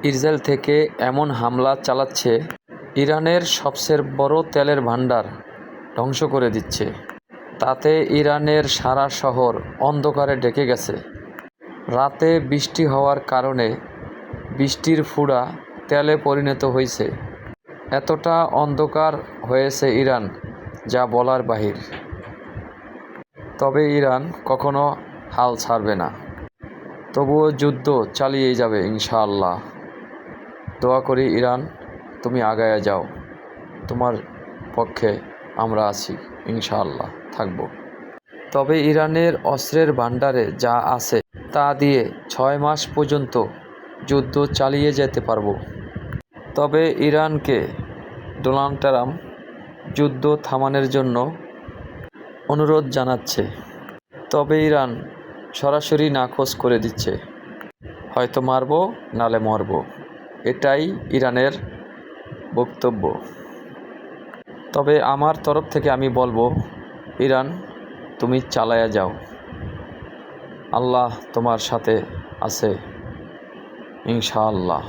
Israel থেকে এমন হামলা চালাচ্ছে, ইরানের সবচেয়ে বড় তেলের ভান্ডার ধ্বংস করে দিচ্ছে। তাতে ইরানের সারা শহর অন্ধকারে ঢেকে গেছে। রাতে বৃষ্টি হওয়ার কারণে বৃষ্টির ফোঁটা তেলে পরিণত হয়েছে। এতটা অন্ধকার হয়েছে ইরান, যা বলার বাহির। তবে ইরান কখনো হাল ছাড়বে না। তবুও যুদ্ধ চালিয়ে যাবে ইনশাআল্লাহ। দোয়া করি ইরান, তুমি আগায়া যাও। তোমার পক্ষে আমরা আছি, ইনশাআল্লাহ থাকব। তবে ইরানের অস্ত্রের ভান্ডারে যা আছে তা দিয়ে 6 মাস পর্যন্ত যুদ্ধ চালিয়ে যেতে পারব। তবে ইরানকে ডোনাল্ড ট্রাম্প যুদ্ধ থামানোর জন্য অনুরোধ জানাচ্ছে। তবে ইরান সরাসরি নাকচ করে দিচ্ছে, হয়তো মারব নালে মরব। এটাই ইরানের বক্তব্য। তবে আমার তরফ থেকে আমি বলবো, ইরান তুমি চালায়া যাও। আল্লাহ তোমার সাথে আছে ইনশাআল্লাহ।